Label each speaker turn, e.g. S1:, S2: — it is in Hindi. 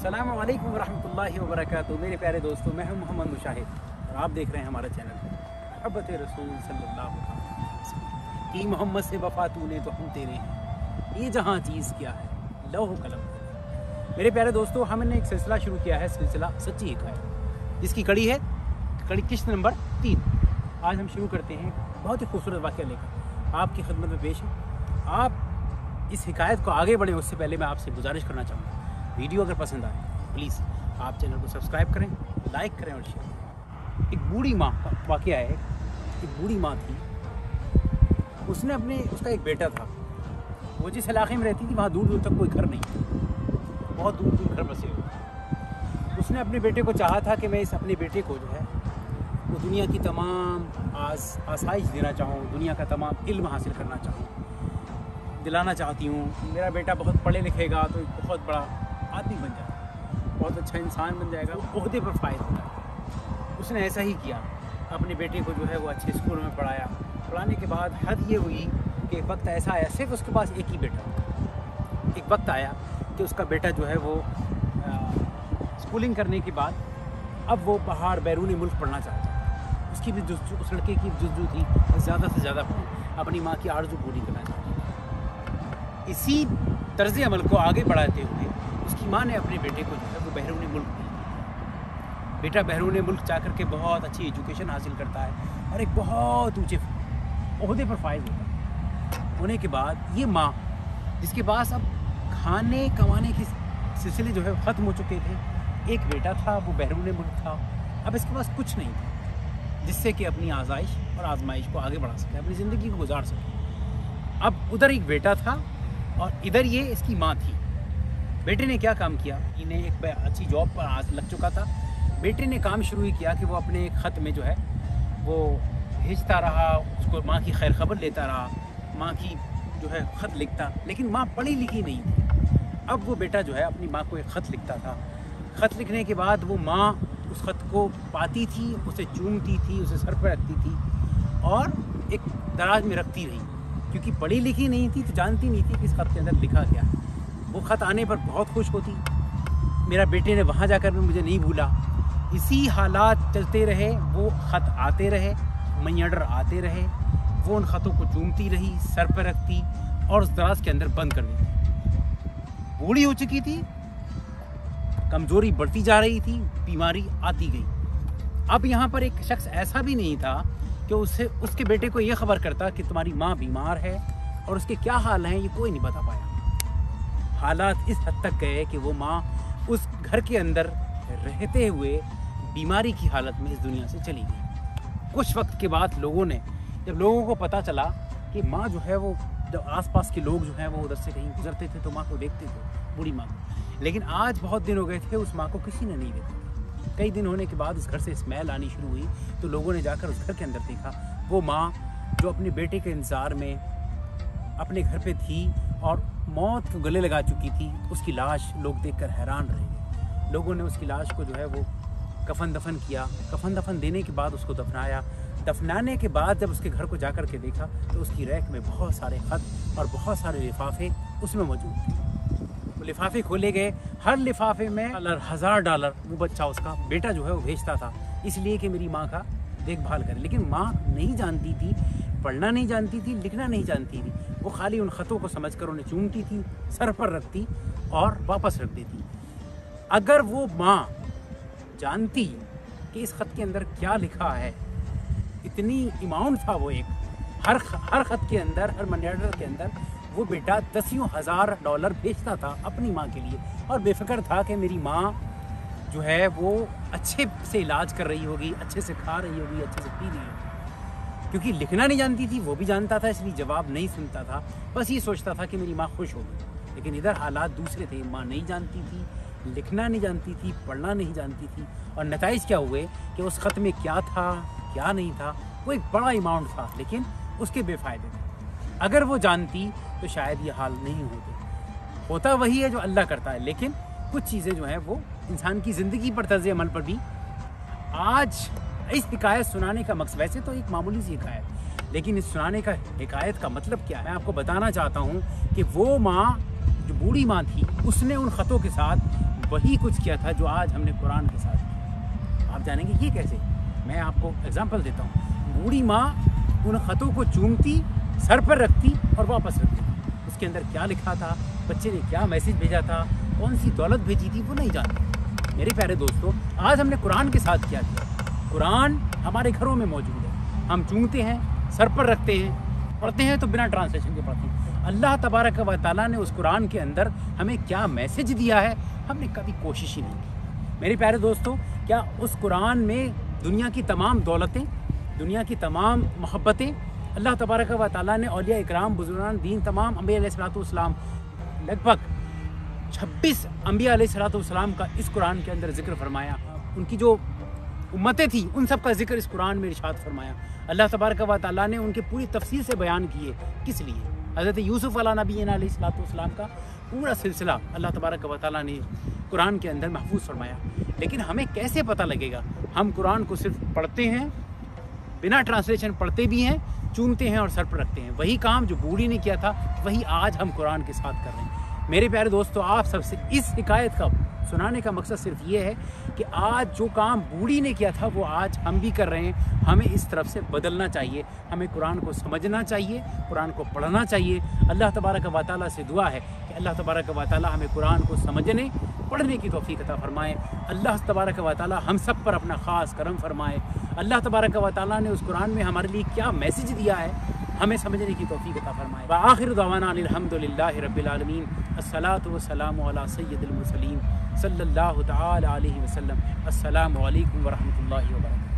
S1: अस्सलामु अलैकुम वरहमतुल्लाहि वबरकातुहू। मेरे प्यारे दोस्तों, मैं हूं मोहम्मद मुशाहिद और आप देख रहे हैं हमारा चैनल मोहब्बत रसूल सल्लल्लाहु अलैहि वसल्लम की। मोहम्मद से वफा तूने तो हम तेरे हैं, ये जहां चीज़ क्या है लौह कलम। मेरे प्यारे दोस्तों, हमने एक सिलसिला शुरू किया है, सिलसिला सच्ची हिकायत, जिसकी कड़ी है किस्त नंबर 3। आज हम शुरू करते हैं बहुत ही खूबसूरत वाक़या लेकर आपकी खिदमत में पेश है। आप इस हिकायत को आगे बढ़ें उससे पहले मैं आपसे गुजारिश करना चाहूँगा, वीडियो अगर पसंद आए प्लीज़ आप चैनल को सब्सक्राइब करें, लाइक करें और शेयर करें। एक बूढ़ी माँ का वाक़या है। एक बूढ़ी माँ थी, उसका एक बेटा था। वो जिस इलाके में रहती थी वहाँ दूर दूर तक कोई घर नहीं, बहुत दूर दूर घर बसे हुए। उसने अपने बेटे को चाहा था कि मैं अपने बेटे को जो है वो दुनिया की तमाम आसाइश देना चाहूँ, दुनिया का तमाम इल्म हासिल करना चाहूँ, दिलाना चाहती हूँ। मेरा बेटा बहुत पढ़े लिखेगा तो एक बहुत बड़ा आदमी बन जाएगा, बहुत अच्छा इंसान बन जाएगा, ओहदे पर फायद होगा। उसने ऐसा ही किया, अपने बेटे को जो है वो अच्छे स्कूल में पढ़ाया। पढ़ाने के बाद हद ये हुई कि एक वक्त ऐसा आया, सिर्फ उसके पास एक ही बेटा। एक वक्त आया कि उसका बेटा जो है वो स्कूलिंग करने के बाद अब वो बाहर बैरूनी मुल्क पढ़ना चाहता है। उसकी भी उस लड़के की जुज्जू थी, ज़्यादा से ज़्यादा अपनी माँ की आरज़ू पूरी करना चाहता था। इसी तर्ज़ अमल को आगे बढ़ाते हुए उसकी माँ ने अपने बेटे को जो है वो बैरून मुल्क दिया। बेटा बैरून मुल्क जाकर के बहुत अच्छी एजुकेशन हासिल करता है और एक बहुत ऊँचे ओहदे पर फायद होने के बाद ये माँ, जिसके पास अब खाने कमाने के सिलसिले जो है ख़त्म हो चुके थे, एक बेटा था वो बैरून मुल्क था, अब इसके पास कुछ नहीं था जिससे कि अपनी आज़ाइश और आजमाइश को आगे बढ़ा सके, अपनी ज़िंदगी को गुजार सके। अब उधर एक बेटा था और इधर ये इसकी माँ थी। बेटे ने क्या काम किया, इन्हें एक अच्छी जॉब पर आज लग चुका था। बेटे ने काम शुरू ही किया कि वो अपने ख़त में जो है वो भेजता रहा, उसको माँ की खैर खबर लेता रहा, माँ की जो है ख़त लिखता। लेकिन माँ पढ़ी लिखी नहीं थी। अब वो बेटा जो है अपनी माँ को एक ख़त लिखता था। ख़त लिखने के बाद वो माँ उस ख़त को पाती थी, उसे चूमती थी, उसे सर पर रखती थी और एक दराज में रखती रही, क्योंकि पढ़ी लिखी नहीं थी तो जानती नहीं थी कि इस ख़त के अंदर लिखा क्या है। वो ख़त आने पर बहुत खुश होती, मेरा बेटे ने वहाँ जाकर भी मुझे नहीं भूला। इसी हालात चलते रहे, वो ख़त आते रहे, मनी ऑर्डर आते रहे, वो उन ख़तों को चूमती रही, सर पर रखती और उस दराज के अंदर बंद कर देती। बूढ़ी हो चुकी थी, कमज़ोरी बढ़ती जा रही थी, बीमारी आती गई। अब यहाँ पर एक शख्स ऐसा भी नहीं था कि उसके बेटे को ये खबर करता कि तुम्हारी माँ बीमार है और उसके क्या हाल हैं, ये कोई नहीं बता पाया। हालात इस हद तक गए कि वो माँ उस घर के अंदर रहते हुए बीमारी की हालत में इस दुनिया से चली गई। कुछ वक्त के बाद जब लोगों को पता चला कि माँ जो है वो, जब आसपास के लोग जो हैं वो उधर से कहीं गुजरते थे तो माँ को देखते थे, बूढ़ी माँ को। लेकिन आज बहुत दिन हो गए थे, उस माँ को किसी ने नहीं देखा। कई दिन होने के बाद उस घर से स्मेल आनी शुरू हुई तो लोगों ने जाकर उस घर के अंदर देखा, वो माँ जो अपने बेटे के इंतज़ार में अपने घर पे थी और मौत को गले लगा चुकी थी, उसकी लाश लोग देखकर हैरान रह गए। लोगों ने उसकी लाश को जो है वो कफन दफन किया। कफन दफन देने के बाद उसको दफनाया। दफनाने के बाद जब उसके घर को जाकर के देखा तो उसकी रैक में बहुत सारे ख़त और बहुत सारे लिफाफे उसमें मौजूद थे। वो लिफाफे खोले गए, हर लिफाफे में $1000 वो बच्चा, उसका बेटा जो है वो भेजता था, इसलिए कि मेरी माँ का देखभाल करे। लेकिन माँ नहीं जानती थी, पढ़ना नहीं जानती थी, लिखना नहीं जानती थी। वो खाली उन ख़तों को समझकर उन्हें चूमती थी, सर पर रखती और वापस रख देती। अगर वो माँ जानती कि इस ख़त के अंदर क्या लिखा है, इतनी अमाउंट था वो, एक हर ख़त के अंदर, हर मनी ऑर्डर के अंदर वो बेटा $10,000 भेजता था अपनी माँ के लिए और बेफिक्र था कि मेरी माँ जो है वो अच्छे से इलाज कर रही होगी, अच्छे से खा रही होगी, अच्छे से पी रही होगी। क्योंकि लिखना नहीं जानती थी, वो भी जानता था, इसलिए जवाब नहीं सुनता था, बस ये सोचता था कि मेरी माँ खुश होगी। लेकिन इधर हालात दूसरे थे। माँ नहीं जानती थी, लिखना नहीं जानती थी, पढ़ना नहीं जानती थी और नताइज क्या हुए कि उस ख़त में क्या था क्या नहीं था, वो एक बड़ा अमाउंट था लेकिन उसके बेफ़ायदे थे। अगर वो जानती तो शायद ये हाल नहीं होता वही है जो अल्लाह करता है। लेकिन कुछ चीज़ें जो हैं वो इंसान की ज़िंदगी पर, तर्ज़ अमल पर भी। आज इस हिकायत सुनाने का मकसद, वैसे तो एक मामूली सी हिकायत, लेकिन इस सुनाने का हिकायत का मतलब क्या है, आपको बताना चाहता हूँ कि वो माँ जो बूढ़ी माँ थी, उसने उन ख़तों के साथ वही कुछ किया था जो आज हमने कुरान के साथ किया। आप जानेंगे ये कैसे। मैं आपको एग्जांपल देता हूँ। बूढ़ी माँ उन ख़तों को चूमती, सर पर रखती और वापस रखती। उसके अंदर क्या लिखा था, बच्चे ने क्या मैसेज भेजा था, कौन सी दौलत भेजी थी, वो नहीं जानती। मेरे प्यारे दोस्तों, आज हमने कुरान के साथ क्या किया। कुरान हमारे घरों में मौजूद है, हम चूमते हैं, सर पर रखते हैं, पढ़ते हैं तो बिना ट्रांसलेशन के पढ़ते हैं। अल्लाह तबारक व तआला ने उस कुरान के अंदर हमें क्या मैसेज दिया है, हमने कभी कोशिश ही नहीं की। मेरे प्यारे दोस्तों, क्या उस कुरान में दुनिया की तमाम दौलतें, दुनिया की तमाम मोहब्बतें, अल्लाह तबारक व तआला ने औलिया इकराम, बुजुर्गान दीन, तमाम अंबिया अलैहिस्सलाम, लगभग 26 अंबिया अलैहिस्सलाम का इस कुरान के अंदर जिक्र फरमाया। उनकी जो उम्मतें थी उन सब का जिक्र इस कुरान में इरशाद फरमाया। अल्लाह तबारक व तआला ने उनके पूरी तफसील से बयान किए। किस लिए? हज़रत यूसुफ़ अला नबीना अलैहिस्सलाम का पूरा सिलसिला अल्लाह तबारक व तआला ने कुरान के अंदर महफूज फरमाया। लेकिन हमें कैसे पता लगेगा? हम कुरान को सिर्फ पढ़ते हैं, बिना ट्रांसलेशन पढ़ते भी हैं, चूमते हैं और सर पर रखते हैं। वही काम जो बूढ़ी ने किया था, वही आज हम कुरान के साथ कर रहे हैं। मेरे प्यारे दोस्तों, आप सबसे इस हिकायत का सुनाने का मकसद सिर्फ ये है कि आज जो काम बूढ़ी ने किया था वो आज हम भी कर रहे हैं। हमें इस तरफ से बदलना चाहिए, हमें कुरान को समझना चाहिए, कुरान को पढ़ना चाहिए। अल्लाह तबारक व तआला से दुआ है कि अल्लाह तबारक व तआला हमें कुरान को समझने, पढ़ने की तौफीक अता फरमाए। अल्लाह तबारक व तआला हम सब पर अपना ख़ास करम फरमाए। अल्लाह तबारक व तआला ने उस कुरान में हमारे लिए क्या मैसेज दिया है, हमें समझने की तौफीक अता फरमाए। व आखिर दवाना अनिल हम्दुलिल्लाहि रब्बिल आलमीन। अस्सलातु वस्सलामु अला सय्यिदिल मुरसलीन सल्लल्लाहु तआला अलैहि वसल्लम। अस्सलामु अलैकुम व रहमतुल्लाहि व बरकातुहू।